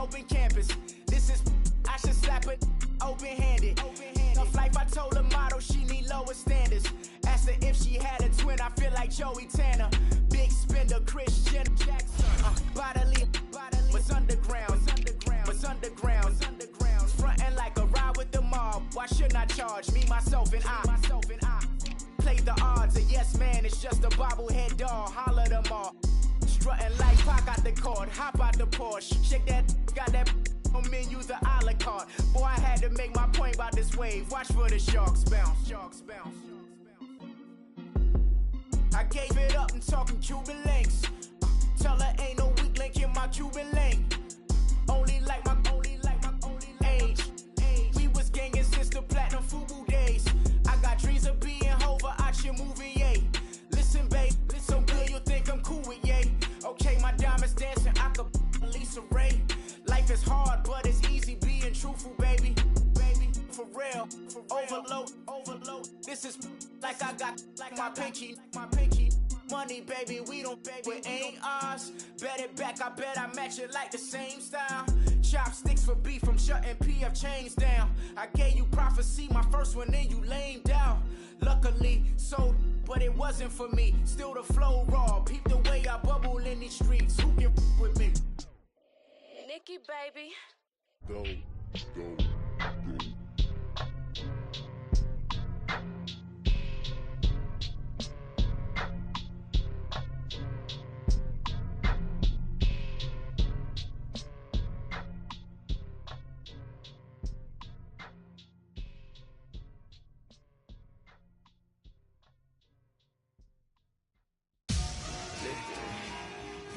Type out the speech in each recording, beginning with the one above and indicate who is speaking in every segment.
Speaker 1: open campus. This is, I should slap it open-handed. Tough life, I told her motto, she need lower standards. Asked her if she had a twin, I feel like Joey Tanner. Big spender, Christian Jackson. Bodily, was underground. Frontin' like a ride with the mob. Why shouldn't I charge me, myself, and I? Play the odds, a yes man, it's just a bobblehead doll. Holler them all. Strutting like Pac out the court, hop out the Porsche. Shake that, got that on menu, the a la carte. Boy, I had to make my point about this wave. Watch for the sharks bounce. I gave it up and talking Cuban links. Tell her ain't no weak link in my Cuban link. Only like my age. We was gangin' since the platinum FUBU days. I got dreams of being Hova out your movie, yay. Listen, babe, so good you'll think I'm cool with yay. Okay, my diamonds dancing, I could Lisa Ray. Life is hard, but it's easy being truthful, baby. For real, overload. This is like I got like my pinky. Money, baby, we don't pay, it ain't ours. Bet it back, I bet I match it like the same style. Chopsticks for beef from shutting PF chains down. I gave you prophecy, my first one, then you lamed out. Luckily, sold, but it wasn't for me. Still the flow raw, peep the way I bubble in these streets. Who can with me?
Speaker 2: Nikki, baby.
Speaker 3: Go.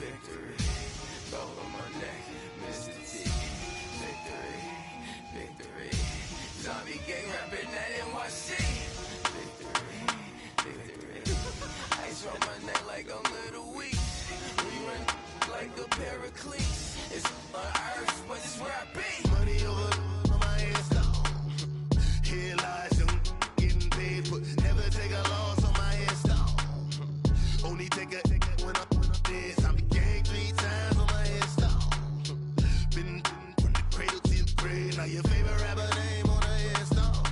Speaker 4: Victory, gold on my neck, Mr. T. Victory, zombie gang rapping at NYC. Victory, ice on my neck like I'm Little Weak. We run like a Paraclete. It's on earth, but it's where I be.
Speaker 5: Money over on my headstone. Here lies them getting paid, but never take a loss on my headstone. Only take a when I'm dead. I be gang 3 times on my headstone. Been from the cradle to the grave. Now your favorite rapper name on a headstone.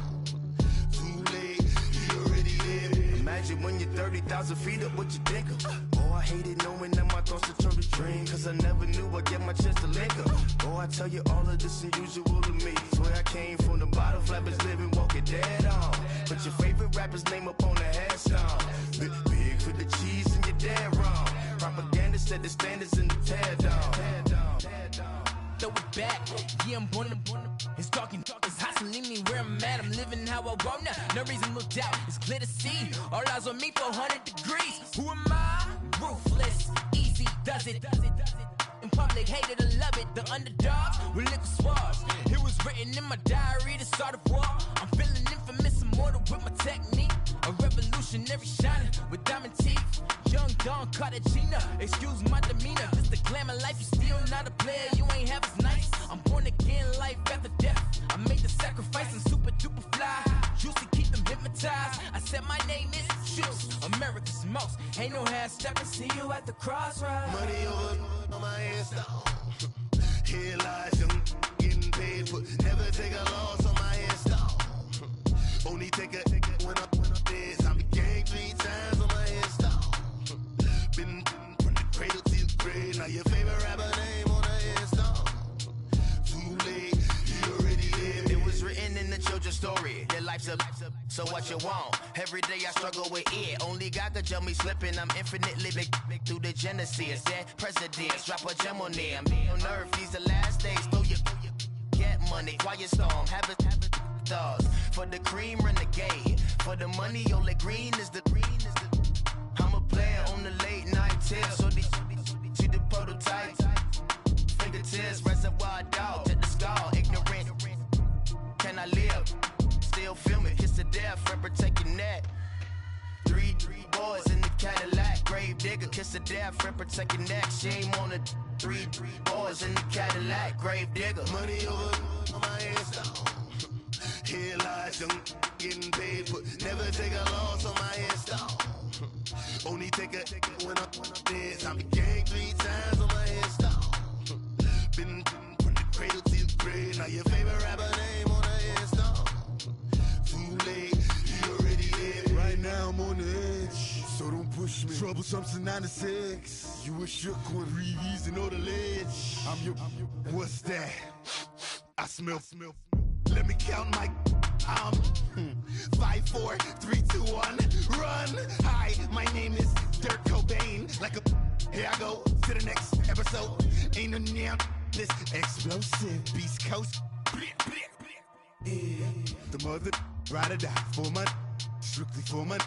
Speaker 5: Too late, he already dead. Imagine when you're 30,000 feet up, what you think of? Oh, I hated knowing that my thoughts would turn to dream. Cause I never knew I'd get my chance to link up. Oh, I tell you all of this unusual to me. Swear I came from the bottom, flappers living, walking dead on. Put your favorite rapper's name up on the headstone. Big for the cheese and you're dead wrong. Propaganda set the standards in the tear down.
Speaker 6: Throw it back, yeah, I'm born to. It's talking, it's hustling me where I'm at. I'm living how I want now. No reason to look down, it's clear to see. All eyes on me, 400 degrees. Who am I? Ruthless, easy, does it. In public, hated and love it. The underdogs with liquor swabs. It was written in my diary to start a war. I'm feeling infamous, immortal with my technique. A revolutionary shining with diamond teeth. Young Don Cartagena, excuse my demeanor. This the glamour life, you still not a player, you ain't half as nice. I'm born again, life after death. I made the sacrifice, I'm super duper fly. Used to keep them hypnotized. I said my name is Juice, America's most. Ain't no half stepping, see you at the crossroads.
Speaker 5: Money over on my headstone. Here lies them getting paid, but never take a loss on my headstone. Only take a when I'm dead. I be gang 3 times on my headstone. Been from the cradle to the grave. Now your favorite rapper name on a headstone. Too late, you already dead.
Speaker 7: It was written in the children's story. Your life's up, so what you want? Every day I struggle with it. Only God could jump me slipping. I'm infinitely big through the genesis. Dead presidents, drop a gem on them. On earth, these the last days. Throw your get money, quiet storm, have it stars. For the cream, renegade. For the money, only green is the I'm a player on the late night tips. So these see the prototype. Fingertips, reservoir dog, to the skull, ignorant. Can I live? Still film it, kiss to death, friend, protect your neck. 3 boys in the Cadillac, grave digger, kiss to death, friend, protect your neck. Shame on the 3 boys in the Cadillac, grave digger.
Speaker 5: Money over on my headstone. Here lies them getting paid, but never take a loss on my headstone. Only take a when I'm dead. I be gang 3 times on my headstone. Been from the cradle till grave. Now your favorite rapper name on the headstone. Too late, he already dead. Right now I'm on the edge, so don't push me. Troublesome since 96. You a shook one, Reeves and all the ledge. I'm your, what's that? I smell. Let me count my 5, 4, 3, 2, 1, run. Hi, my name is Dirk Cobain. Like a, here I go to the next episode. Ain't no damn this explosive Beast Coast. Yeah. The mother ride or die for my, strictly for my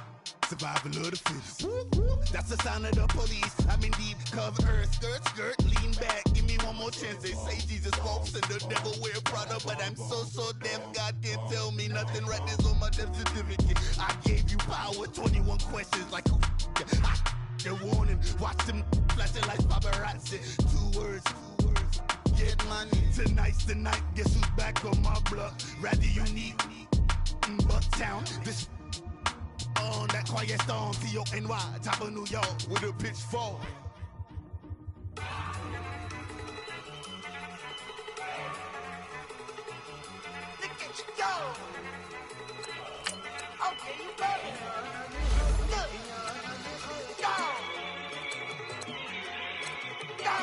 Speaker 5: survival of the fittest. That's the sound of the police. I'm in deep cover, skirt, lean back. Give me one more chance. They say Jesus walks and the devil wear Prada, but I'm so deaf. God can't tell me nothing. Right there's on my death certificate. I gave you power. 21 questions like who? They're warning. Watch them flashing like paparazzi. 2 words. Get money. Tonight's the night. Guess who's back on my block? Rather unique. Bucktown. This. On that quiet storm, T-O-N-Y, top of New York, with a pitchfork. Look at you go! Okay, you better. Look! Go! Go!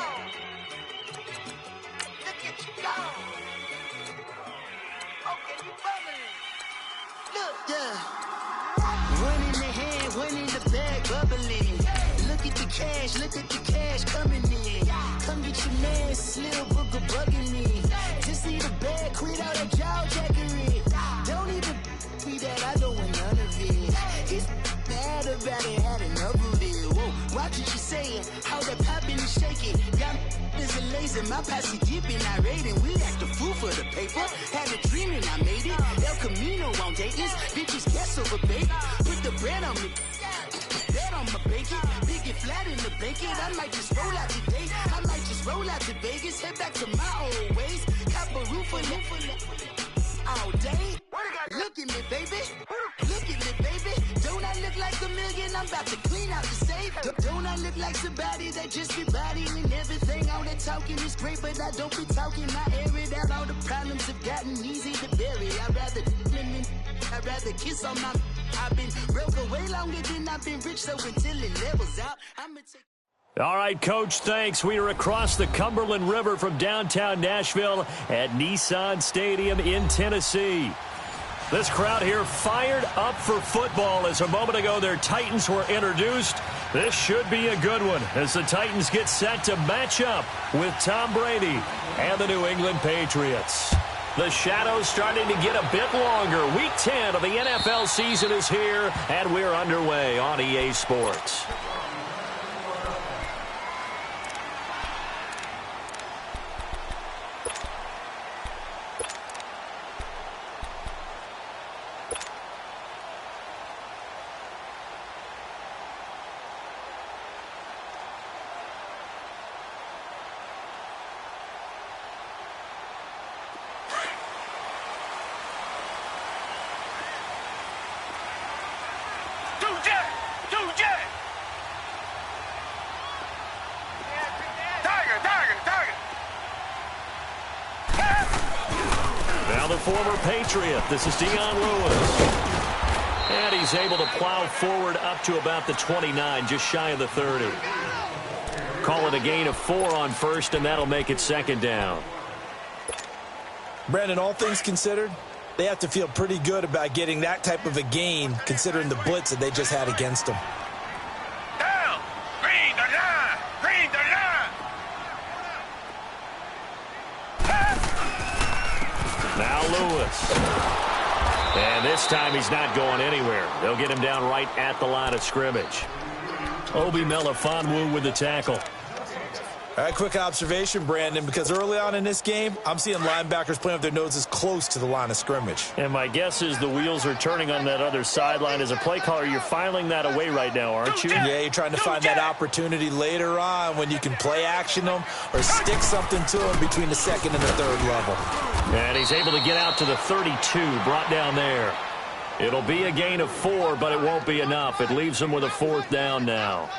Speaker 5: Look at you go! Okay, you better. Look! Yeah! One in the hand, one in the bag, bubbling. Look at the cash coming in. Come get your man, Slim Booker bugging me. Just see the bag, quit all that jaw jackery. Don't even be that, I don't want none of it. He's mad about it, had enough of it. Whoa, watch what you saying, how that poppin' is shaking. Y'all is a lazy, my posse dipping, I raiding. We act a fool for the paper, had a dream and I made it. El Camino on Dayton's, bitches guess over baby. Put the bread on me, bet on my bacon. Big it flat in the bacon, I might just roll out today. I might just roll out to Vegas, head back to my old ways. Cop a roof for all day. Look at me, baby. Look at me, baby. Don't I look like a million? I'm about to clean out the safe. Don't I look like somebody that just be bodying everything? All that talking is great, but I don't be talking. I air it out. All the problems have gotten easy to bury. I'd rather kiss on my. I've been broke way longer than I've been rich, so until it levels out, I'ma take.
Speaker 3: All right, Coach, thanks. We are across the Cumberland River from downtown Nashville at Nissan Stadium in Tennessee. This crowd here fired up for football as a moment ago their Titans were introduced. This should be a good one as the Titans get set to match up with Tom Brady and the New England Patriots. The shadows starting to get a bit longer. Week 10 of the NFL season is here, and we're underway on EA Sports. Now the former Patriot, this is Dion Lewis. And he's able to plow forward up to about the 29, just shy of the 30. Call it a gain of 4 on first, and that'll make it second down.
Speaker 8: Brandon, all things considered, they have to feel pretty good about getting that type of a gain, considering the blitz that they just had against them.
Speaker 5: Down! Green the line! Green the line!
Speaker 3: Now Lewis. And this time he's not going anywhere. They'll get him down right at the line of scrimmage. Obi Melifonwu with the tackle.
Speaker 8: All right, quick observation, Brandon, because early on in this game, I'm seeing linebackers playing with their noses close to the line of scrimmage.
Speaker 3: And my guess is the wheels are turning on that other sideline. As a play caller, you're filing that away right now, aren't you?
Speaker 8: Yeah, you're trying to find that opportunity later on when you can play action them or stick something to them between the second and the third level.
Speaker 3: And he's able to get out to the 32, brought down there. It'll be a gain of 4, but it won't be enough. It leaves him with a 4th down now.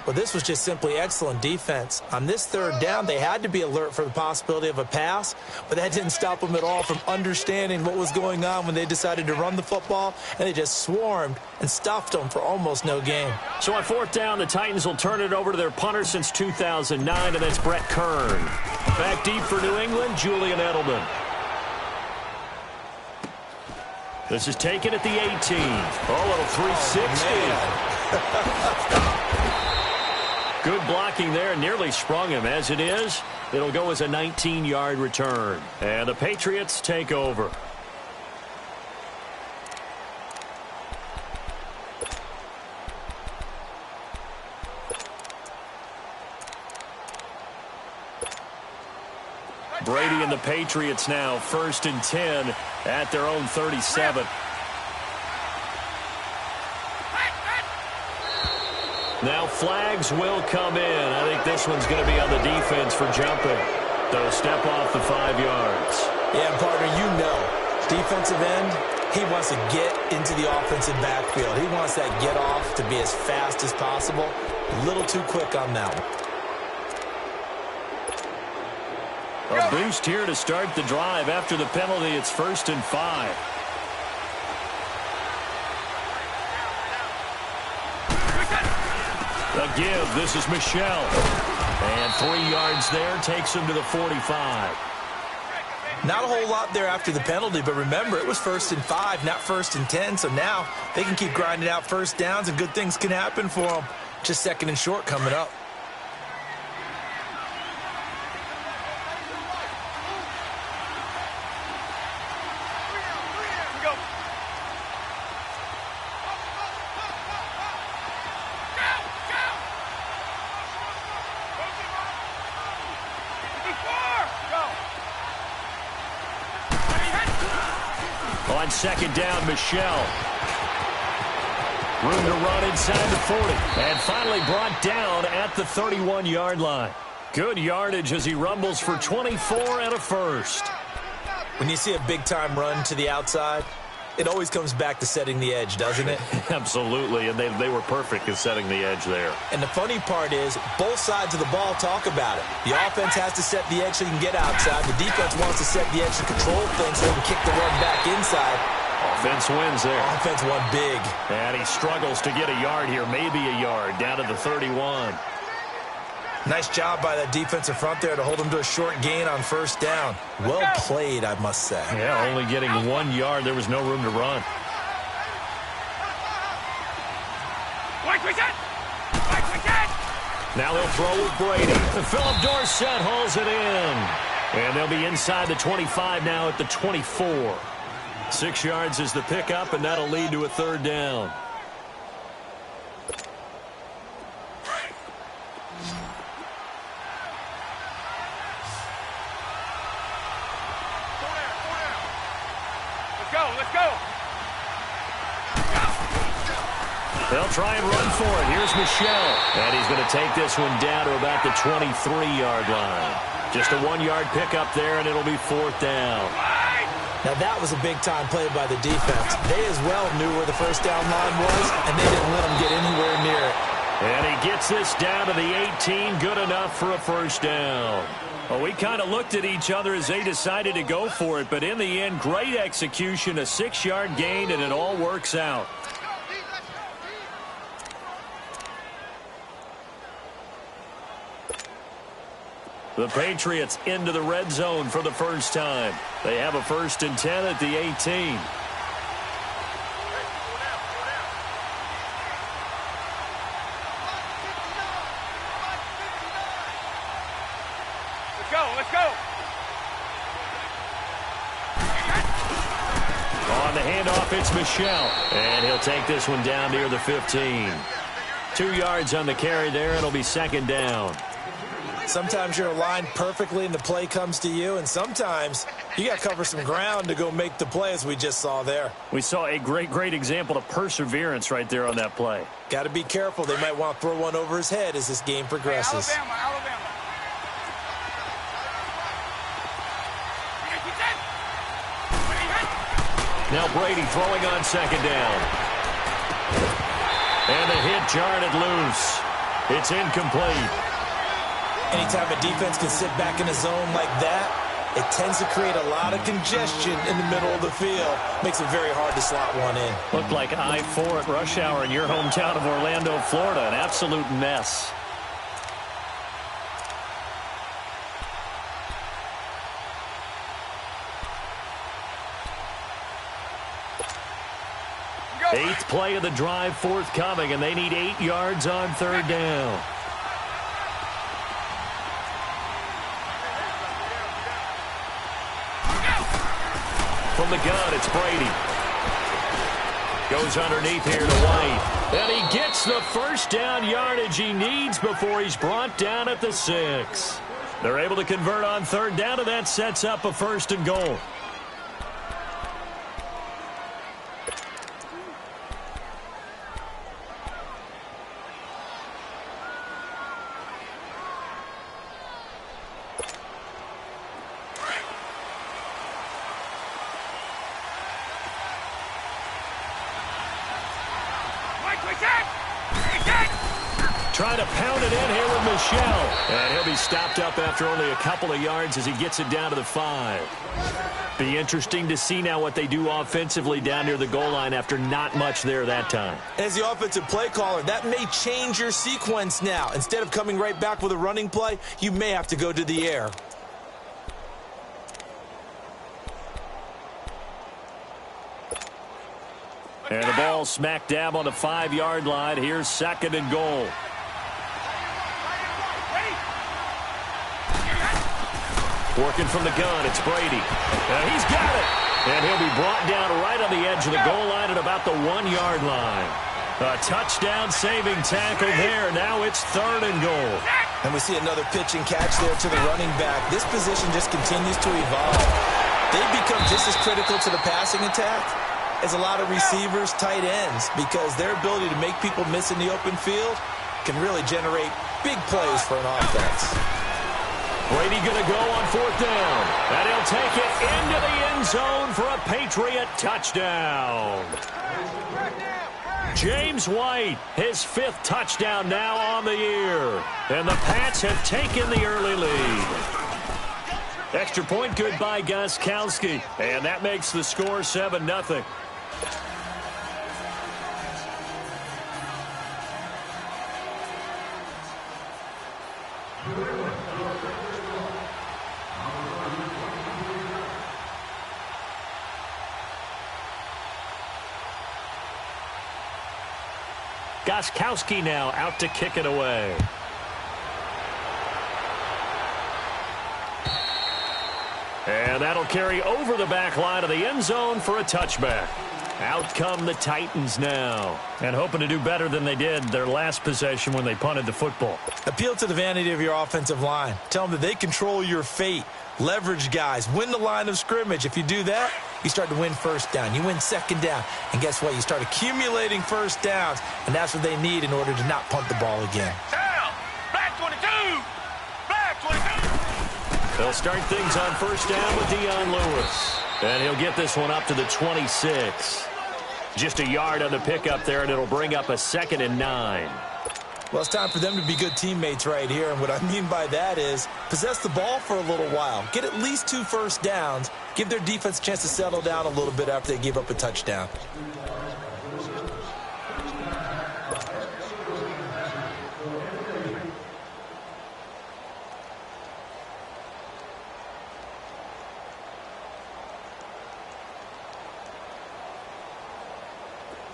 Speaker 8: Well, this was just simply excellent defense. On this third down, they had to be alert for the possibility of a pass, but that didn't stop them at all from understanding what was going on when they decided to run the football, and they just swarmed and stuffed them for almost no gain.
Speaker 3: So on fourth down, the Titans will turn it over to their punter since 2009, and that's Brett Kern. Back deep for New England, Julian Edelman. This is taken at the 18. Oh, little 360. Good blocking there, nearly sprung him. As it is, it'll go as a 19-yard return. And the Patriots take over. Brady and the Patriots now 1st and 10 at their own 37. Now flags will come in. I think this one's going to be on the defense for jumping. They'll step off the 5 yards.
Speaker 8: Yeah, partner, you know, defensive end, he wants to get into the offensive backfield. He wants that get off to be as fast as possible. A little too quick on that one.
Speaker 3: A boost here to start the drive. After the penalty, it's 1st and 5. A give. This is Michelle. And 3 yards there takes him to the 45.
Speaker 8: Not a whole lot there after the penalty, but remember, it was 1st and 5, not 1st and 10. So now they can keep grinding out first downs, and good things can happen for them. Just 2nd and short coming up.
Speaker 3: On 2nd down, Michelle. Room to run inside the 40. And finally brought down at the 31-yard line. Good yardage as he rumbles for 24 and a first.
Speaker 8: When you see a big-time run to the outside, it always comes back to setting the edge, doesn't it?
Speaker 3: Absolutely, and they were perfect in setting the edge there.
Speaker 8: And the funny part is, both sides of the ball talk about it. The offense has to set the edge so he can get outside. The defense wants to set the edge to control things so he can kick the run back inside.
Speaker 3: Offense wins there.
Speaker 8: Offense won big.
Speaker 3: And he struggles to get a yard here, maybe a yard, down to the 31.
Speaker 8: Nice job by that defensive front there to hold him to a short gain on 1st down. Well played, I must say.
Speaker 3: Yeah, only getting 1 yard. There was no room to run. Now they'll throw with Brady. Philip Dorsett hauls it in. And they'll be inside the 25 now at the 24. 6 yards is the pickup, and that'll lead to a 3rd down.
Speaker 9: Let's go.
Speaker 3: They'll try and run for it. Here's Michelle. And he's going to take this one down to about the 23-yard line. Just a 1-yard pickup there, and it'll be 4th down.
Speaker 8: Now that was a big-time play by the defense. They as well knew where the 1st down line was, and they didn't let them get anywhere near it.
Speaker 3: And he gets this down to the 18. Good enough for a 1st down. Well, we kind of looked at each other as they decided to go for it, but in the end, great execution, a 6-yard gain, and it all works out. The Patriots into the red zone for the first time. They have a 1st and 10 at the 18.
Speaker 9: Let's go.
Speaker 3: On the handoff, it's Michelle. And he'll take this one down near the 15. 2 yards on the carry there. It'll be 2nd down.
Speaker 8: Sometimes you're aligned perfectly and the play comes to you, and sometimes you got to cover some ground to go make the play, as we just saw there.
Speaker 3: We saw a great example of perseverance right there on that play.
Speaker 8: Got to be careful. They might want to throw one over his head as this game progresses.
Speaker 9: Hey, Alabama.
Speaker 3: Now Brady throwing on 2nd down. And the hit jarred it loose. It's incomplete.
Speaker 8: Anytime a defense can sit back in a zone like that, it tends to create a lot of congestion in the middle of the field. Makes it very hard to slot one in.
Speaker 3: Looked like I-4 at rush hour in your hometown of Orlando, Florida. An absolute mess. Eighth play of the drive forthcoming, and they need 8 yards on third down. From the gun, it's Brady. Goes underneath here to White. And he gets the first down yardage he needs before he's brought down at the 6. They're able to convert on third down, and that sets up a 1st and goal. Trying to pound it in here with Michelle. And he'll be stopped up after only a couple of yards as he gets it down to the 5. Be interesting to see now what they do offensively down near the goal line after not much there that time.
Speaker 8: As the offensive play caller, that may change your sequence now. Instead of coming right back with a running play, you may have to go to the air.
Speaker 3: And the ball smack dab on the 5-yard line. Here's 2nd and goal. Working from the gun, it's Brady. And he's got it. And he'll be brought down right on the edge of the goal line at about the 1-yard line. A touchdown-saving tackle there. Now it's 3rd and goal.
Speaker 8: And we see another pitch and catch there to the running back. This position just continues to evolve. They've become just as critical to the passing attack as a lot of receivers, tight ends, because their ability to make people miss in the open field can really generate big plays for an offense.
Speaker 3: Brady going to go on 4th down. And he'll take it into the end zone for a Patriot touchdown. James White, his 5th touchdown now on the year. And the Pats have taken the early lead. Extra point good by Gostkowski. And that makes the score 7-0. Gostkowski now out to kick it away. And that'll carry over the back line of the end zone for a touchback. Out come the Titans now. And hoping to do better than they did their last possession when they punted the football.
Speaker 8: Appeal to the vanity of your offensive line. Tell them that they control your fate. Leverage guys. Win the line of scrimmage. If you do that, you start to win 1st down. You win 2nd down. And guess what? You start accumulating 1st downs. And that's what they need in order to not punt the ball again.
Speaker 5: Down! Black 22! Black 22!
Speaker 3: They'll start things on 1st down with Dion Lewis. And he'll get this one up to the 26. Just a yard on the pickup there, and it'll bring up a 2nd and 9.
Speaker 8: Well, it's time for them to be good teammates right here. And what I mean by that is possess the ball for a little while. Get at least 2 first downs. Give their defense a chance to settle down a little bit after they give up a touchdown.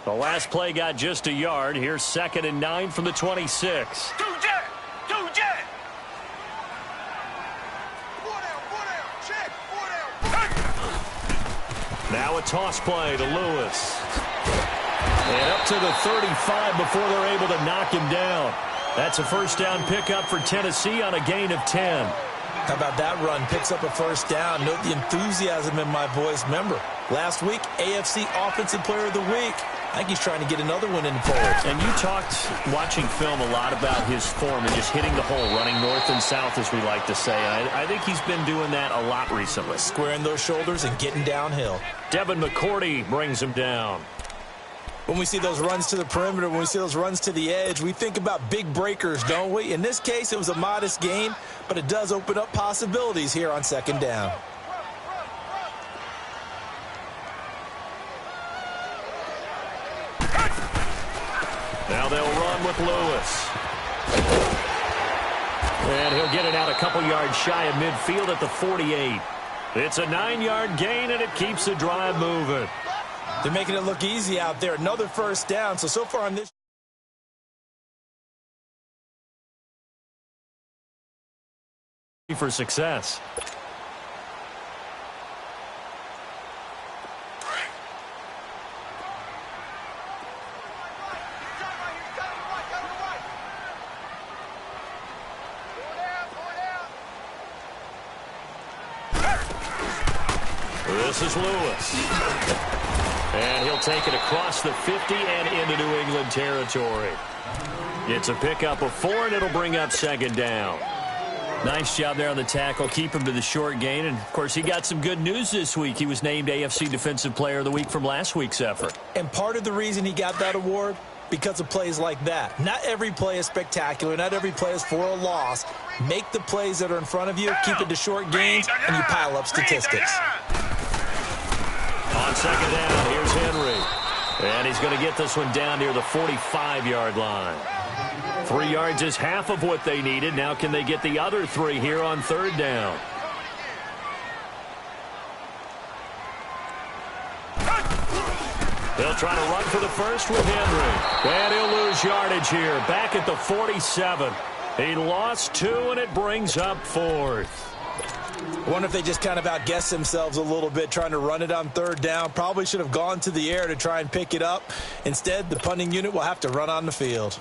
Speaker 3: The last play got just a yard. Here's 2nd and 9 from the 26.
Speaker 5: Two jet! Check! 4 down!
Speaker 3: Now a toss play to Lewis. And up to the 35 before they're able to knock him down. That's a 1st down pickup for Tennessee on a gain of 10.
Speaker 8: How about that run? Picks up a 1st down. Note the enthusiasm in my voice. Remember, last week, AFC Offensive Player of the Week. I think he's trying to get another one in the fold.
Speaker 3: And you talked, watching film, a lot about his form and just hitting the hole, running north and south, as we like to say. I think he's been doing that a lot recently.
Speaker 8: Squaring those shoulders and getting downhill.
Speaker 3: Devin McCourty brings him down.
Speaker 8: When we see those runs to the perimeter, when we see those runs to the edge, we think about big breakers, don't we? In this case, it was a modest gain, but it does open up possibilities here on second down.
Speaker 3: Now they'll run with Lewis. And he'll get it out a couple yards shy of midfield at the 48. It's a 9-yard gain, and it keeps the drive moving.
Speaker 8: They're making it look easy out there. Another first down. So far on this
Speaker 3: for success. This is Lewis. And he'll take it across the 50 and into New England territory. It's a pickup of 4, and it'll bring up second down. Nice job there on the tackle. Keep him to the short gain. And, of course, he got some good news this week. He was named AFC Defensive Player of the Week from last week's effort.
Speaker 8: And part of the reason he got that award, because of plays like that. Not every play is spectacular. Not every play is for a loss. Make the plays that are in front of you, keep it to short gains, and you pile up statistics.
Speaker 3: On second down, here's Henry. And he's going to get this one down near the 45-yard line. 3 yards is half of what they needed. Now can they get the other 3 here on third down? They'll try to run for the first with Henry. And he'll lose yardage here. Back at the 47. He lost 2, and it brings up 4th.
Speaker 8: I wonder if they just kind of outguessed themselves a little bit trying to run it on third down. Probably should have gone to the air to try and pick it up. Instead, the punting unit will have to run on the field.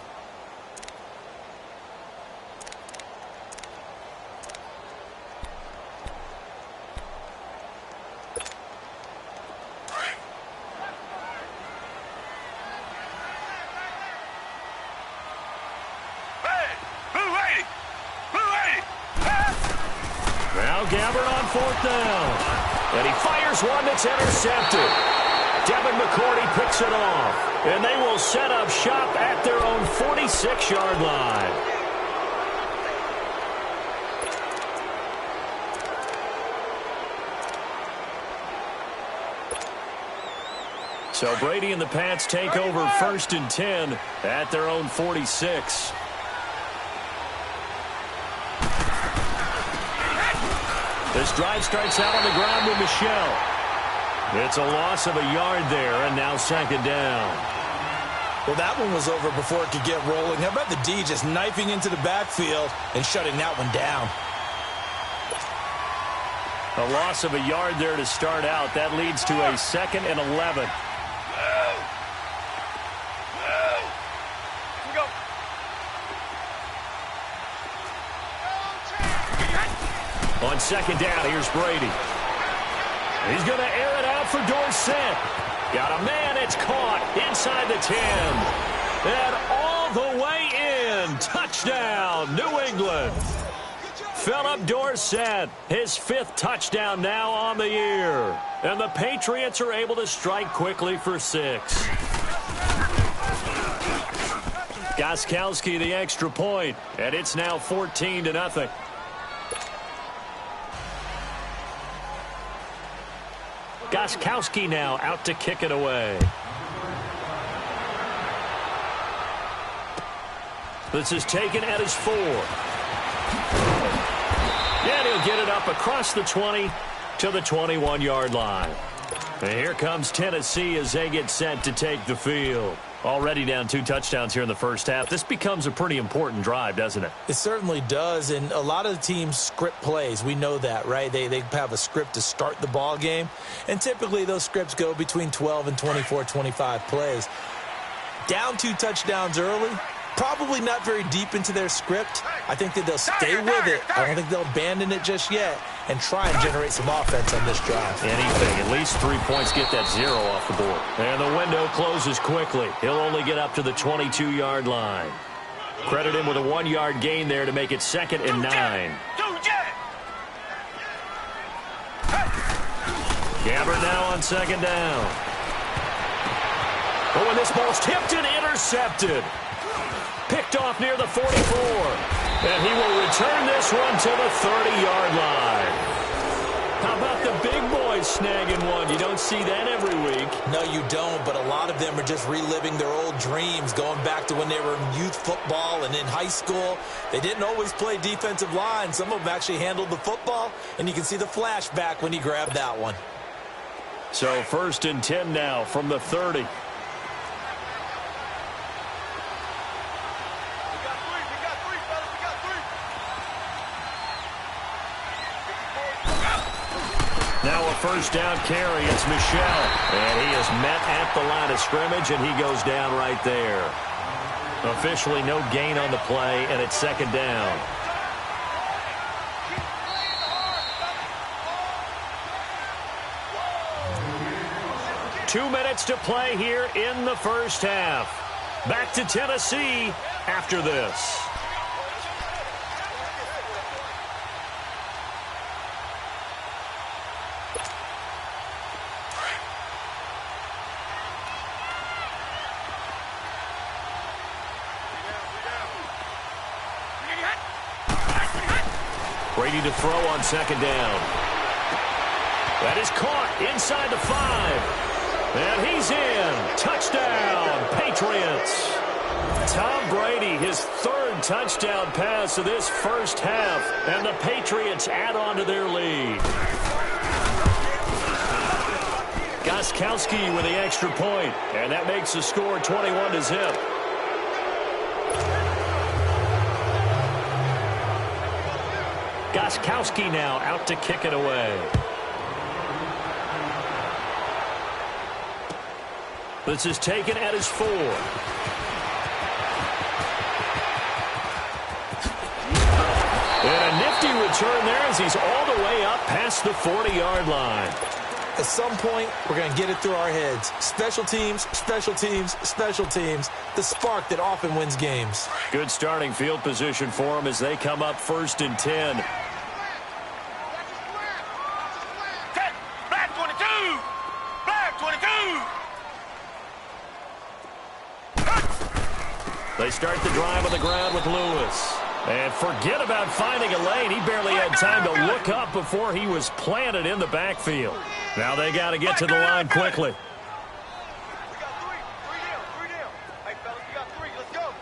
Speaker 3: Gabbard on fourth down. And he fires one that's intercepted. Devin McCourty picks it off. And they will set up shop at their own 46-yard line. So Brady and the Pats take over 1st and 10 at their own 46. This drive starts out on the ground with Michelle. It's a loss of a yard there, and now second down.
Speaker 8: Well, that one was over before it could get rolling. How about the D just knifing into the backfield and shutting that one down?
Speaker 3: A loss of a yard there to start out. That leads to a 2nd and 11. On second down, here's Brady. He's going to air it out for Dorsett. Got a man, it's caught inside the 10. And all the way in. Touchdown, New England. Philip Dorsett, his 5th touchdown now on the year. And the Patriots are able to strike quickly for 6. Gostkowski the extra point, and it's now 14-0. Gostkowski now out to kick it away. This is taken at his 4. And he'll get it up across the 20 to the 21-yard line. And here comes Tennessee as they get set to take the field. Already down 2 touchdowns here in the first half. This becomes a pretty important drive, doesn't it?
Speaker 8: It certainly does, and a lot of the teams script plays. We know that, right? They have a script to start the ball game, and typically those scripts go between 12 and 24, 25 plays. Down 2 touchdowns early, probably not very deep into their script. I think that they'll stay with it. I don't think they'll abandon it just yet and try and generate some offense on this drive.
Speaker 3: Anything. At least 3 points, get that 0 off the board. And the window closes quickly. He'll only get up to the 22-yard line. Credit him with a 1-yard gain there to make it 2nd and 9. Gabbard now on second down. Oh, and this ball's tipped and intercepted. Picked off near the 44. And he will return this one to the 30-yard line. How about the big boys snagging one? You don't see that every week.
Speaker 8: No, you don't, but a lot of them are just reliving their old dreams, going back to when they were in youth football and in high school. They didn't always play defensive line. Some of them actually handled the football, and you can see the flashback when he grabbed that one.
Speaker 3: So 1st and 10 now from the 30. Now a 1st down carry. It's Michel. And he is met at the line of scrimmage, and he goes down right there. Officially no gain on the play, and it's 2nd down. Two minutes to play here in the first half. Back to Tennessee after this. Brady to throw on 2nd down. That is caught inside the 5. And he's in. Touchdown, Patriots. Tom Brady, his 3rd touchdown pass of this first half. And the Patriots add on to their lead. Gostkowski with the extra point. And that makes the score 21-0. Gostkowski now out to kick it away. This is taken at his 4. And a nifty return there as he's all the way up past the 40-yard line.
Speaker 8: At some point, we're going to get it through our heads. Special teams, special teams, special teams. The spark that often wins games.
Speaker 3: Good starting field position for them as they come up 1st and 10.
Speaker 5: Black 22! Black 22!
Speaker 3: They start the drive on the ground with Lewis. And forget about finding a lane. He barely had time to look up before he was planted in the backfield. Now they got to get to the line quickly.
Speaker 5: We got three down. Hey, fellas, we got 3. Let's go.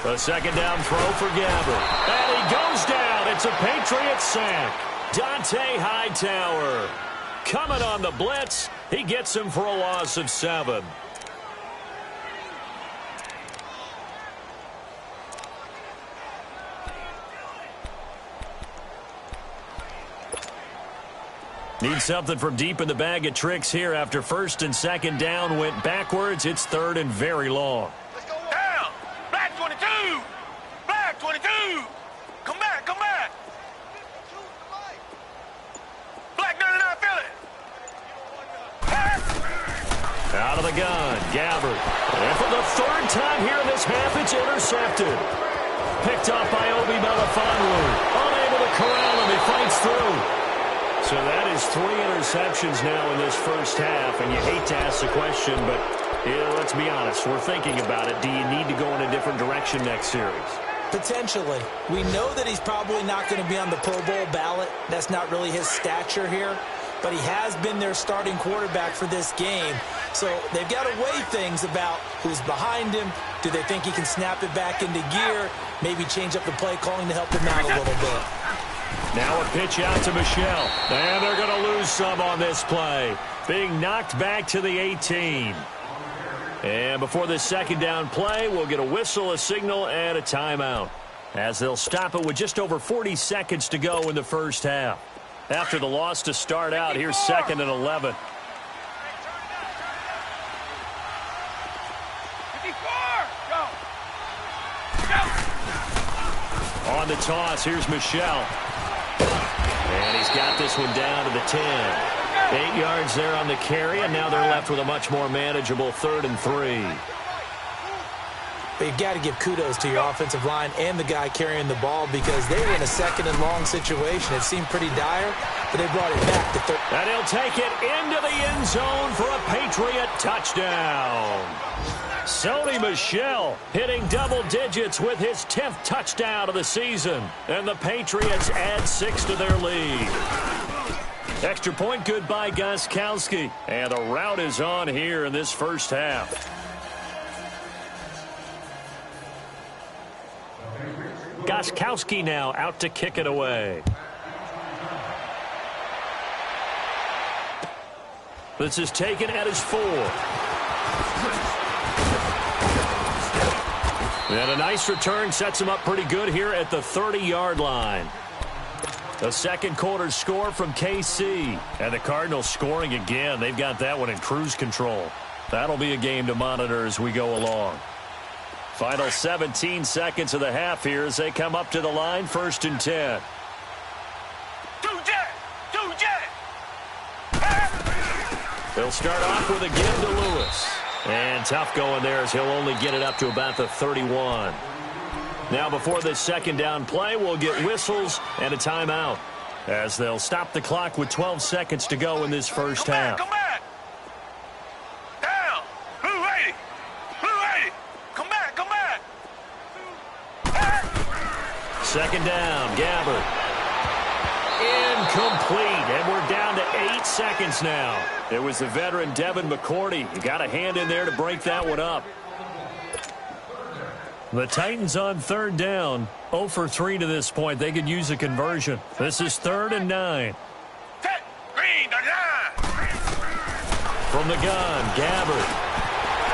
Speaker 3: The 2nd down throw for Gabbert. And he goes down. It's a Patriots sack. Dante Hightower coming on the blitz. He gets him for a loss of 7. Need something from deep in the bag of tricks here after 1st and 2nd down went backwards. It's 3rd and very long.
Speaker 5: Let's go. Down. Black 22. Black 22. Come back. Black 99, feel it.
Speaker 3: Out of the gun, Gabbert. And for the 3rd time here in this half, it's intercepted. Picked up by Obi Melifonwu. Unable to corral him. He fights through. So that is 3 interceptions now in this first half, and you hate to ask the question, but let's be honest, we're thinking about it. Do you need to go in a different direction next series?
Speaker 8: Potentially. We know that he's probably not going to be on the Pro Bowl ballot. That's not really his stature here, but he has been their starting quarterback for this game. So they've got to weigh things about who's behind him. Do they think he can snap it back into gear? Maybe change up the play calling to help him out a little bit.
Speaker 3: Now a pitch out to Michel. And they're going to lose some on this play. Being knocked back to the 18. And before this 2nd down play, we'll get a whistle, a signal, and a timeout. As they'll stop it with just over 40 seconds to go in the first half. After the loss to start out, here's 2nd and 11.
Speaker 5: 54! Go!
Speaker 3: On the toss, here's Michel. And he's got this one down to the 10. 8 yards there on the carry, and now they're left with a much more manageable 3rd and 3.
Speaker 8: But you've got to give kudos to your offensive line and the guy carrying the ball because they were in a second and long situation. It seemed pretty dire, but they brought it back to third.
Speaker 3: And he'll take it into the end zone for a Patriot touchdown. Sony Michel hitting double digits with his 10th touchdown of the season. And the Patriots add 6 to their lead. Extra point good by Gostkowski. And the rout is on here in this first half. Gostkowski now out to kick it away. This is taken at his 4. And a nice return sets him up pretty good here at the 30-yard line. The second quarter score from KC. And the Cardinals scoring again. They've got that one in cruise control. That'll be a game to monitor as we go along. Final 17 seconds of the half here as they come up to the line, 1st and 10. They'll start off with a give to Lewis. And tough going there as he'll only get it up to about the 31. Now before this second down play, we'll get whistles and a timeout as they'll stop the clock with 12 seconds to go in this first half.
Speaker 5: Come back! Down! Blue 80! Blue 80! Come back! Come back!
Speaker 3: Second down, Gabbard. Incomplete, and we're down to 8 seconds now. It was the veteran Devin McCourty. You got a hand in there to break that one up. The Titans on 3rd down, 0 for 3 to this point. They could use a conversion. This is 3rd and 9. From the gun, Gabbard.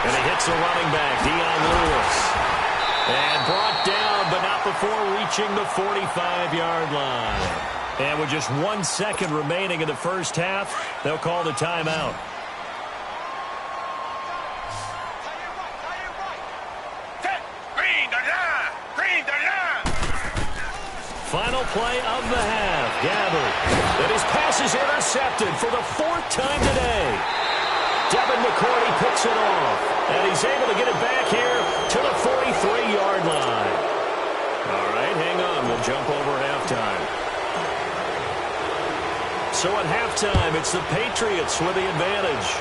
Speaker 3: And he hits the running back, Dion Lewis. And brought down, but not before reaching the 45-yard line. And with just 1 second remaining in the first half, they'll call the timeout. Final play of the half. Gabbard. And his pass is intercepted for the 4th time today. Devin McCourty picks it off. And he's able to get it back here to the 43-yard line. All right, hang on. We'll jump over halftime. So at halftime, it's the Patriots with the advantage.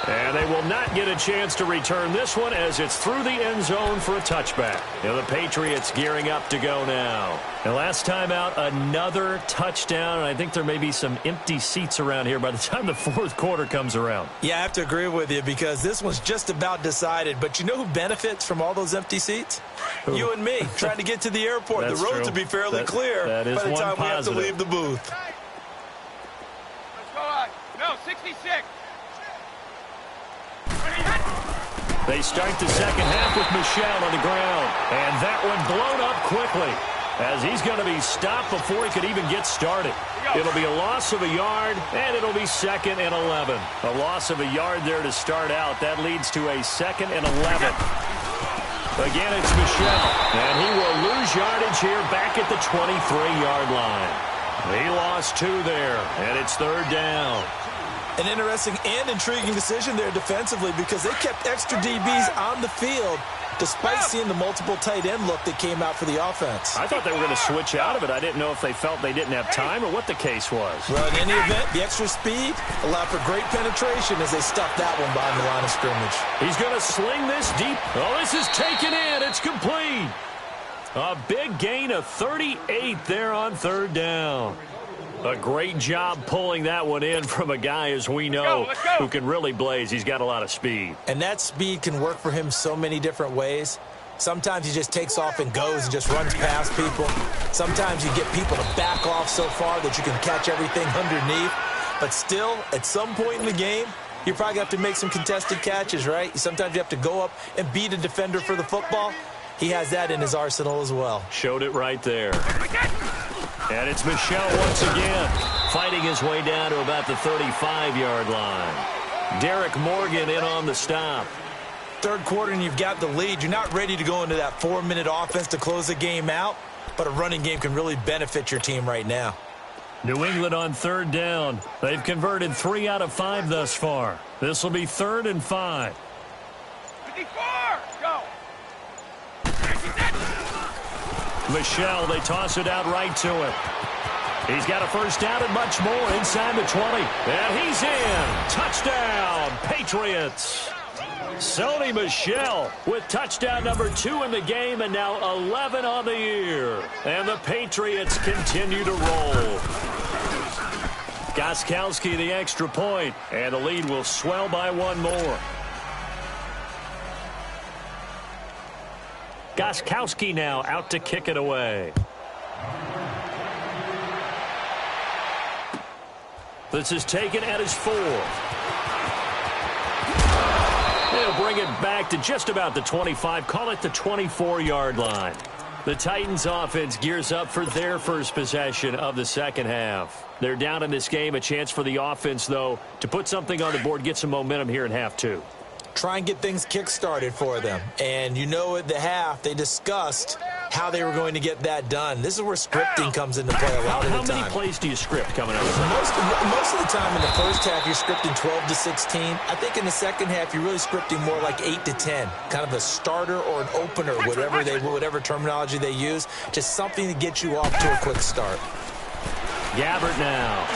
Speaker 3: And they will not get a chance to return this one as it's through the end zone for a touchback. And the Patriots gearing up to go now. And last time out, another touchdown. And I think there may be some empty seats around here by the time the 4th quarter comes around.
Speaker 8: Yeah, I have to agree with you because this one's just about decided. But you know who benefits from all those empty seats? Who? You and me, trying to get to the airport. The roads will be fairly clear by the time we have to leave the booth.
Speaker 5: Let's go on. No, 66.
Speaker 3: They start the second half with Michel on the ground. And that one blown up quickly as he's going to be stopped before he could even get started. It'll be a loss of a yard, and it'll be 2nd and 11. A loss of a yard there to start out. That leads to a 2nd and 11. Again, it's Michel. And he will lose yardage here back at the 23-yard line. He lost 2 there, and it's 3rd down.
Speaker 8: An interesting and intriguing decision there defensively because they kept extra DBs on the field despite seeing the multiple tight end look that came out for the offense.
Speaker 3: I thought they were going to switch out of it. I didn't know if they felt they didn't have time or what the case was.
Speaker 8: Well, in any event, the extra speed allowed for great penetration as they stuffed that one behind the line of scrimmage.
Speaker 3: He's going to sling this deep. Oh, this is taken in. It's complete. A big gain of 38 there on 3rd down. A great job pulling that one in from a guy, as we know, who can really blaze. He's got a lot of speed.
Speaker 8: And that speed can work for him so many different ways. Sometimes he just takes off and goes and just runs past people. Sometimes you get people to back off so far that you can catch everything underneath. But still, at some point in the game, you probably have to make some contested catches, right? Sometimes you have to go up and beat a defender for the football. He has that in his arsenal as well.
Speaker 3: Showed it right there. And it's Michel once again, fighting his way down to about the 35-yard line. Derek Morgan in on the stop.
Speaker 8: 3rd quarter and you've got the lead. You're not ready to go into that 4-minute offense to close the game out, but a running game can really benefit your team right now.
Speaker 3: New England on 3rd down. They've converted 3 out of 5 thus far. This will be 3rd and 5. Michelle, they toss it out right to him. He's got a first down and much more inside the 20. And he's in. Touchdown, Patriots. Sony Michel with touchdown number 2 in the game and now 11 on the year. And the Patriots continue to roll. Gostkowski the extra point, and the lead will swell by one more. Gostkowski now out to kick it away. This is taken at his 4. They'll bring it back to just about the 25, call it the 24-yard line. The Titans offense gears up for their first possession of the second half. They're down in this game, a chance for the offense, though, to put something on the board, get some momentum here in half 2.
Speaker 8: Try and get things kick-started for them. And you know at the half, they discussed how they were going to get that done. This is where scripting comes into play a lot of the time.
Speaker 3: How many plays do you script coming up?
Speaker 8: Most of the time in the first half, you're scripting 12 to 16. I think in the second half, you're really scripting more like 8 to 10. Kind of a starter or an opener, whatever terminology they use. Just something to get you off to a quick start.
Speaker 3: Gabbert now.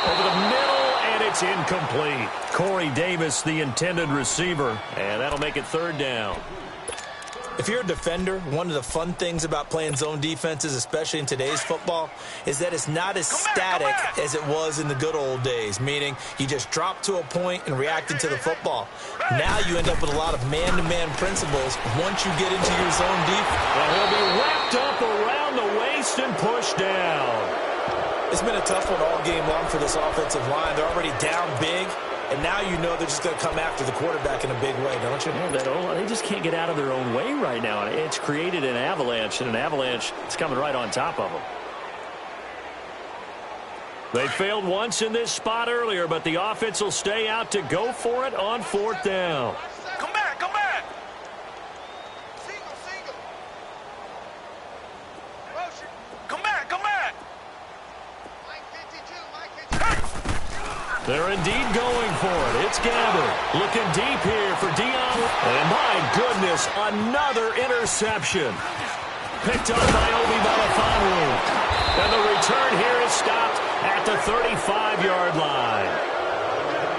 Speaker 3: Over the middle, and it's incomplete. Corey Davis, the intended receiver, and that'll make it third down.
Speaker 8: If you're a defender, one of the fun things about playing zone defenses, especially in today's football, is that it's not as static as it was in the good old days, meaning you just drop to a point and reacted to the football. Now you end up with a lot of man-to-man principles once you get into your zone defense.
Speaker 3: And he'll be wrapped up around the waist and pushed down.
Speaker 8: It's been a tough one all game long for this offensive line. They're already down big. And now you know they're just going to come after the quarterback in a big way, don't you?
Speaker 3: Yeah, they just can't get out of their own way right now. It's created an avalanche, and an avalanche is coming right on top of them. They failed once in this spot earlier, but the offense will stay out to go for it on fourth down.
Speaker 5: Come back, come back. Single. Motion. Come back. Mike 52.
Speaker 3: They're indeed going for it. It's Gabbert looking deep here for Dion. And my goodness, another interception. Picked up by Obi Melifonwu. And the return here is stopped at the 35-yard line.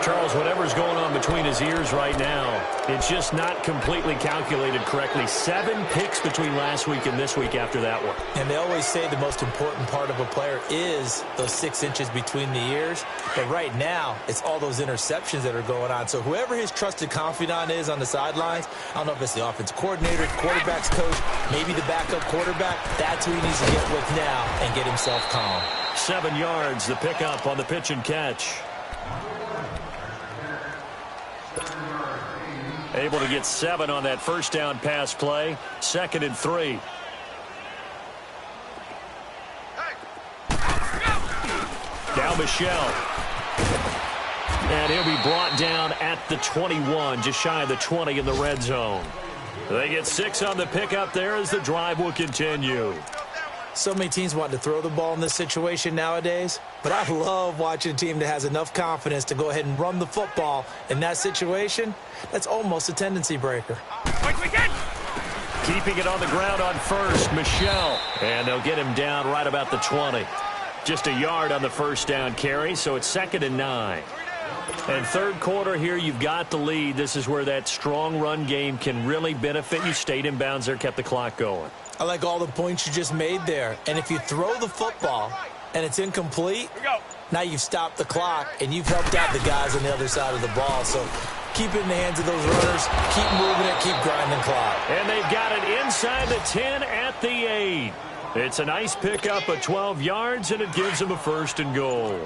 Speaker 3: Charles, whatever's going on between his ears right now, it's just not completely calculated correctly. 7 picks between last week and this week after that one.
Speaker 8: And they always say the most important part of a player is those 6 inches between the ears. But right now, it's all those interceptions that are going on. So whoever his trusted confidant is on the sidelines, I don't know if it's the offensive coordinator, quarterback's coach, maybe the backup quarterback, that's who he needs to get with now and get himself calm.
Speaker 3: 7 yards, the pickup on the pitch and catch. Able to get 7 on that first down pass play. 2nd and 3. Now Michel. And he'll be brought down at the 21, just shy of the 20 in the red zone. They get 6 on the pickup there as the drive will continue.
Speaker 8: So many teams want to throw the ball in this situation nowadays, but I love watching a team that has enough confidence to go ahead and run the football in that situation. That's almost a tendency breaker.
Speaker 3: Keeping it on the ground on first, Michel. And they'll get him down right about the 20. Just a yard on the first down carry, so it's 2nd and 9. And third quarter here, you've got the lead. This is where that strong run game can really benefit you. Stayed in bounds there, kept the clock going.
Speaker 8: I like all the points you just made there. And if you throw the football and it's incomplete, now you've stopped the clock and you've helped out the guys on the other side of the ball. So keep it in the hands of those runners. Keep moving it. Keep grinding clock.
Speaker 3: And they've got it inside the 10 at the 8. It's a nice pickup of 12 yards, and it gives them a 1st and goal.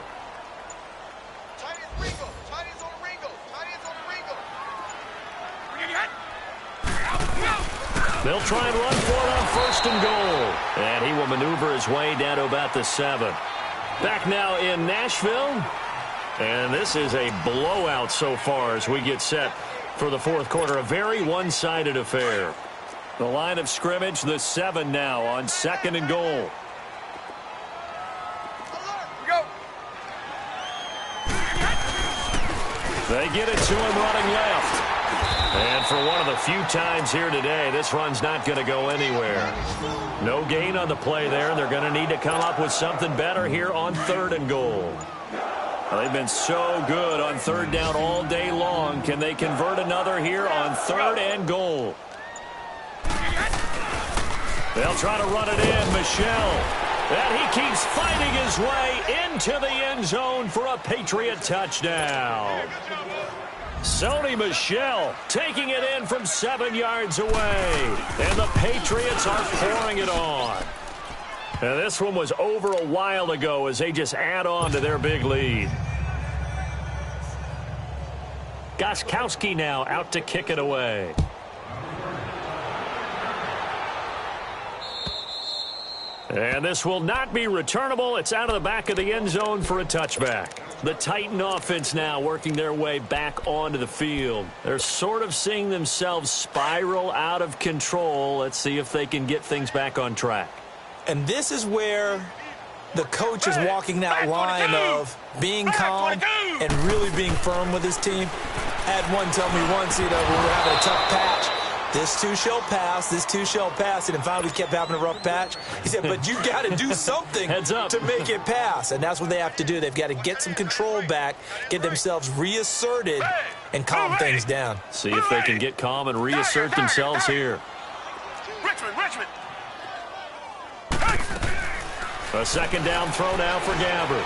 Speaker 3: They'll try and run for it on 1st and goal. And he will maneuver his way down to about the 7. Back now in Nashville. And this is a blowout so far as we get set for the fourth quarter. A very one-sided affair. The line of scrimmage, the 7 now on 2nd and goal. They get it to him running left. And for one of the few times here today, this run's not going to go anywhere. No gain on the play there, and they're going to need to come up with something better here on 3rd and goal. Well, they've been so good on 3rd down all day long. Can they convert another here on 3rd and goal? They'll try to run it in. Michel. And he keeps fighting his way into the end zone for a Patriot touchdown. Sony Michel taking it in from 7 yards away. And the Patriots are pouring it on. And this one was over a while ago as they just add on to their big lead. Gostkowski now out to kick it away. And this will not be returnable. It's out of the back of the end zone for a touchback. The Titan offense now working their way back onto the field. They're sort of seeing themselves spiral out of control. Let's see if they can get things back on track.
Speaker 8: And this is where the coach is walking that line of being calm and really being firm with his team. I had one tell me once, when we were having a tough patch, this too shall pass, this too shall pass. And finally we kept having a rough patch. He said, but you got to do something to make it pass. And that's what they have to do. They've got to get some control back, get themselves reasserted, and calm things down.
Speaker 3: See if they can get calm and reassert themselves here.
Speaker 5: Richmond.
Speaker 3: A second down throw now for Gabbert.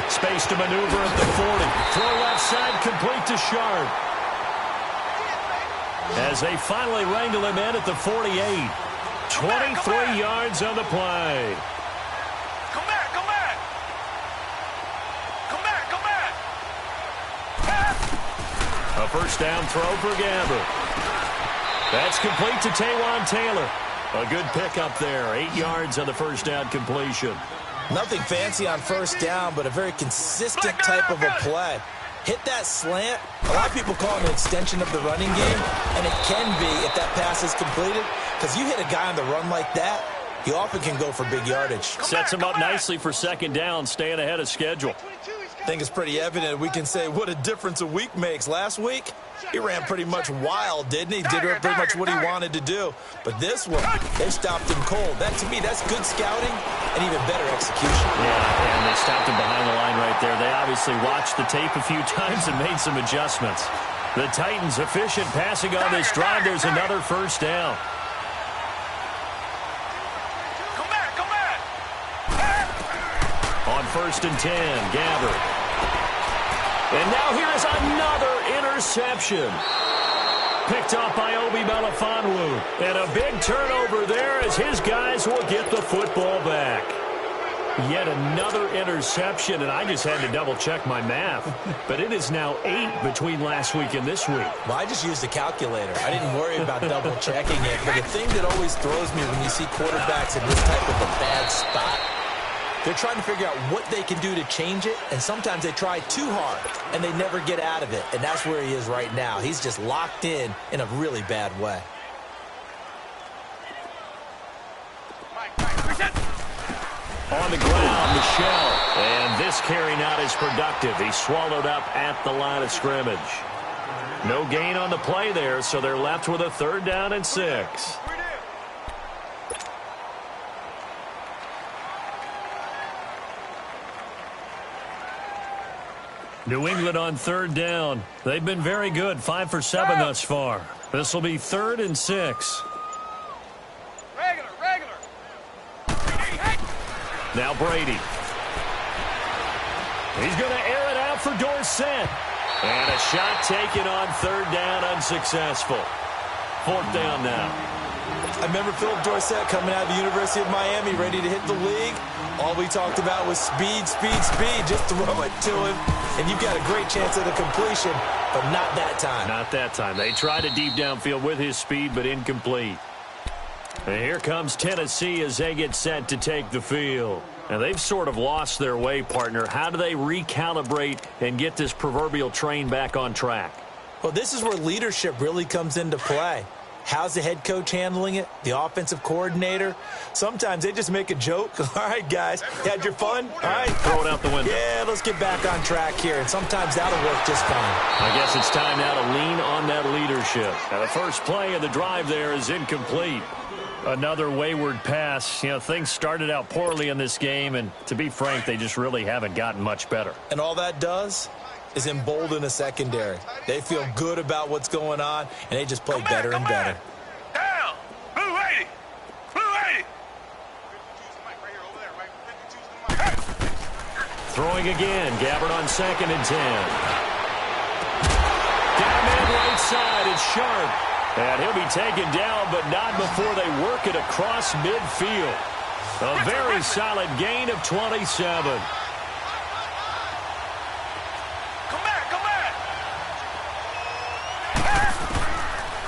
Speaker 3: Space to maneuver at the 40. Throw left side complete to Sharp. As they finally wrangle him in at the 48. 23 yards on the play.
Speaker 5: Come back.
Speaker 3: A first down throw for Gabbert. That's complete to Taywan Taylor. A good pickup there. 8 yards on the first down completion.
Speaker 8: Nothing fancy on first down, but a very consistent type of a play. Hit that slant. A lot of people call it an extension of the running game, and it can be if that pass is completed, because you hit a guy on the run like that, he often can go for big yardage.
Speaker 3: Sets him up nicely for second down, staying ahead of schedule.
Speaker 8: I think it's pretty evident. We can say what a difference a week makes. Last week, he ran pretty much wild, didn't he? Did pretty much what he wanted to do. But this one, they stopped him cold. That, to me, that's good scouting and even better execution.
Speaker 3: Yeah, and they stopped him behind the line right there. They obviously watched the tape a few times and made some adjustments. The Titans efficient passing on this drive. There's another first down.
Speaker 5: Come back.
Speaker 3: On 1st and 10, Gabbert. And now here is another interception. Picked off by Obi Melifonwu. And a big turnover there as his guys will get the football back. Yet another interception, and I just had to double-check my math. But it is now 8 between last week and this week.
Speaker 8: Well, I just used a calculator. I didn't worry about double-checking it. But the thing that always throws me when you see quarterbacks in this type of a bad spot, they're trying to figure out what they can do to change it, and sometimes they try too hard, and they never get out of it. And that's where he is right now. He's just locked in a really bad way.
Speaker 3: On the ground, Michel. And this carry not as productive. He's swallowed up at the line of scrimmage. No gain on the play there, so they're left with a 3rd down and 6. New England on 3rd down. They've been very good, 5 for 7 thus far. This will be 3rd and 6.
Speaker 5: Regular.
Speaker 3: Now Brady. He's going to air it out for Dorsett. And a shot taken on 3rd down, unsuccessful. 4th down now.
Speaker 8: I remember Philip Dorsett coming out of the University of Miami, ready to hit the league. All we talked about was speed. Just throw it to him, and you've got a great chance at a completion, but not that time.
Speaker 3: Not that time. They tried a deep downfield with his speed, but incomplete. And here comes Tennessee as they get set to take the field. And they've sort of lost their way, partner. How do they recalibrate and get this proverbial train back on track?
Speaker 8: Well, this is where leadership really comes into play. How's the head coach handling it? The offensive coordinator? Sometimes they just make a joke. All right, guys, you had your fun? All right.
Speaker 3: Throw it out the window.
Speaker 8: Yeah, let's get back on track here, and sometimes that'll work just fine.
Speaker 3: I guess it's time now to lean on that leadership. Now, the first play of the drive there is incomplete. Another wayward pass. You know, things started out poorly in this game, and to be frank, they just really haven't gotten much better.
Speaker 8: And all that does is embolden a secondary. They feel good about what's going on, and they just play better and better.
Speaker 5: Down! Blue 80! Blue 80!
Speaker 3: Throwing again. Gabbard on 2nd and 10. Down man right side. It's Sharp. And he'll be taken down, but not before they work it across midfield. A very solid gain of 27.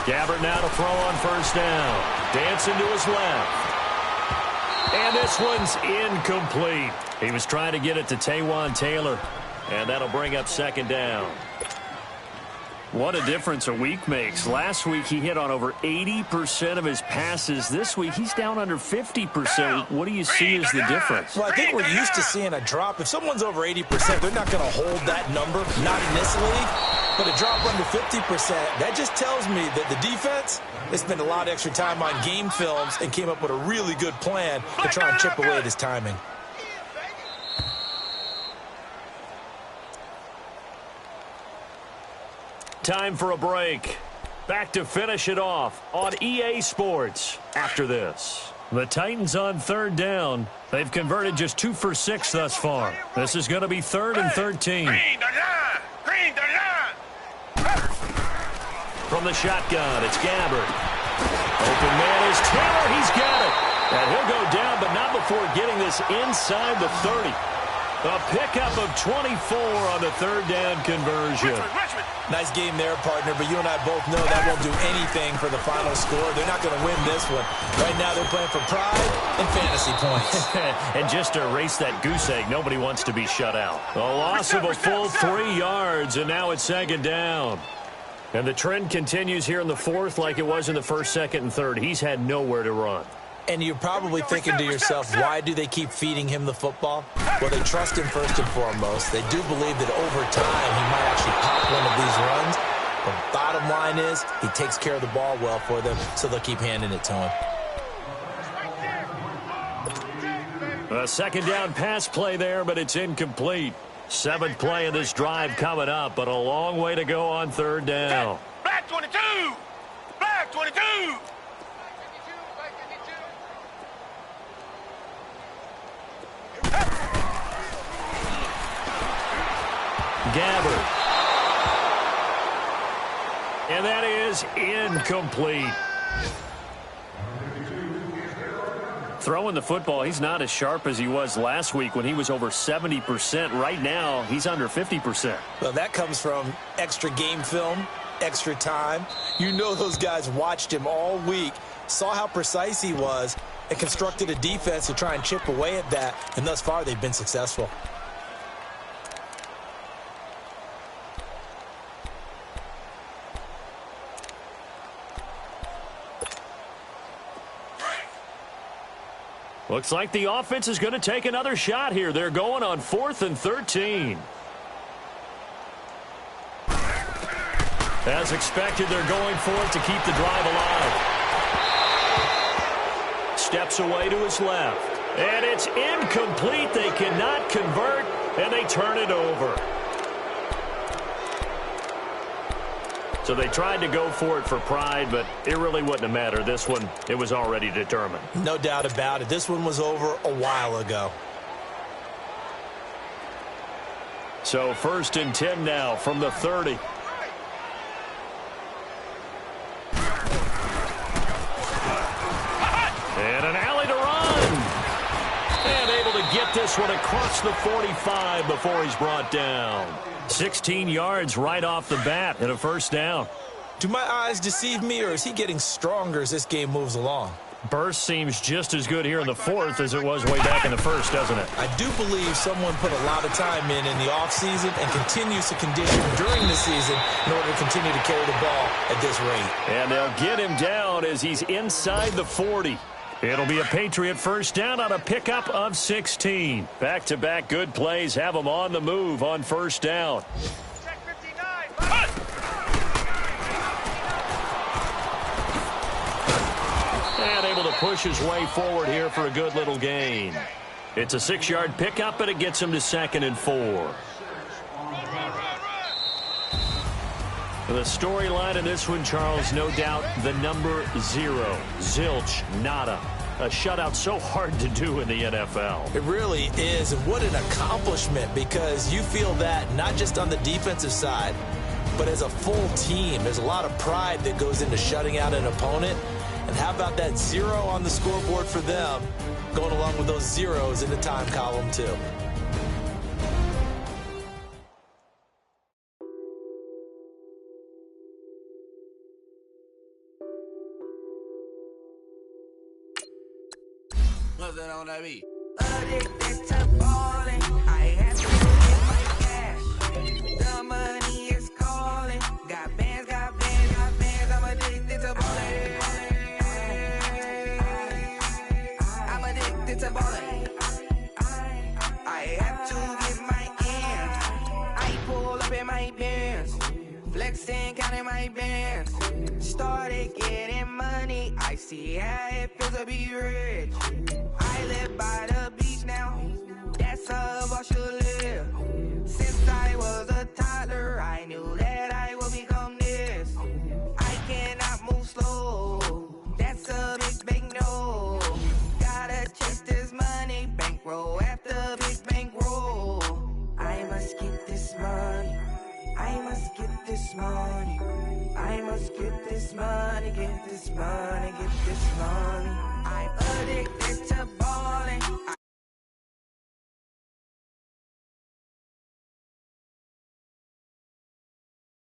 Speaker 3: Gabbard now to throw on 1st down. Dancing to his left. And this one's incomplete. He was trying to get it to Taywan Taylor. And that'll bring up 2nd down. What a difference a week makes. Last week he hit on over 80% of his passes. This week he's down under 50%. What do you see as the difference?
Speaker 8: Well, I think we're used to seeing a drop. If someone's over 80%, they're not going to hold that number, not in this league. But a drop under 50%, that just tells me that the defense has spent a lot of extra time on game films and came up with a really good plan to try and chip away at his timing.
Speaker 3: Time for a break. Back to finish it off on EA Sports after this. The Titans on 3rd down. They've converted just 2 for 6 thus far. This is going to be 3rd and 13.
Speaker 5: Green the line! Green the line!
Speaker 3: From the shotgun, it's Gabbard. Open man is Taylor. He's got it. And he'll go down, but not before getting this inside the 30. A pickup of 24 on the 3rd down conversion.
Speaker 5: Richmond.
Speaker 8: Nice game there, partner, but you and I both know that won't do anything for the final score. They're not going to win this one. Right now they're playing for pride and fantasy points.
Speaker 3: And just to erase that goose egg, nobody wants to be shut out. A loss of a full 3 yards, and now it's 2nd down. And the trend continues here in the 4th like it was in the 1st, 2nd, and 3rd. He's had nowhere to run.
Speaker 8: And you're probably thinking to yourself, why do they keep feeding him the football? Well, they trust him first and foremost. They do believe that over time he might actually pop one of these runs. But bottom line is he takes care of the ball well for them, so they'll keep handing it to him.
Speaker 3: A 2nd down pass play there, but it's incomplete. 7th play of this drive coming up, but a long way to go on 3rd down.
Speaker 5: Black 22! Black 22!
Speaker 3: Gabbard. And that is incomplete. Throwing the football, he's not as sharp as he was last week when he was over 70%. Right now, he's under 50%.
Speaker 8: Well, that comes from extra game film, extra time. You know those guys watched him all week, saw how precise he was, and constructed a defense to try and chip away at that, and thus far they've been successful.
Speaker 3: Looks like the offense is going to take another shot here. They're going on 4th and 13. As expected, they're going for it to keep the drive alive. Steps away to his left. And it's incomplete. They cannot convert, and they turn it over. So they tried to go for it for pride, but it really wouldn't have mattered. This one, it was already determined.
Speaker 8: No doubt about it. This one was over a while ago.
Speaker 3: So 1st and 10 now from the 30. And an alley to run. And able to get this one across the 45 before he's brought down. 16 yards right off the bat and a 1st down.
Speaker 8: Do my eyes deceive me, or is he getting stronger as this game moves along?
Speaker 3: Burst seems just as good here in the fourth as it was way back in the first, doesn't it?
Speaker 8: I do believe someone put a lot of time in the offseason and continues to condition during the season in order to continue to carry the ball at this rate.
Speaker 3: And they'll get him down as he's inside the 40. It'll be a Patriot first down on a pickup of 16. Back-to-back good plays have him on the move on first down. And able to push his way forward here for a good little gain. It's a 6-yard pickup, but it gets him to 2nd and 4. The storyline in this one, Charles, no doubt the number 0. Zilch, nada. A shutout so hard to do in the NFL.
Speaker 8: It really is, and what an accomplishment, because you feel that not just on the defensive side, but as a full team. There's a lot of pride that goes into shutting out an opponent. And how about that 0 on the scoreboard for them, going along with those zeros in the time column, too.
Speaker 4: What's that on that beat?
Speaker 6: Addicted to balling, I have to get my cash. The money is calling. Got bands, got bands, got bands. I'm addicted to balling. I'm addicted to balling. I have to get my ends. I pull up in my bands, flexing, counting my bands. Started getting money. I see how it feels to be rich. I live by the beach now, that's how I should live. Since I was a toddler, I knew that I would become this. I cannot move slow, that's a big no. Gotta chase this money, bankroll after big bankroll. I must get this money, I must get this money. I must get this money, get this money, get this money. I'm addicted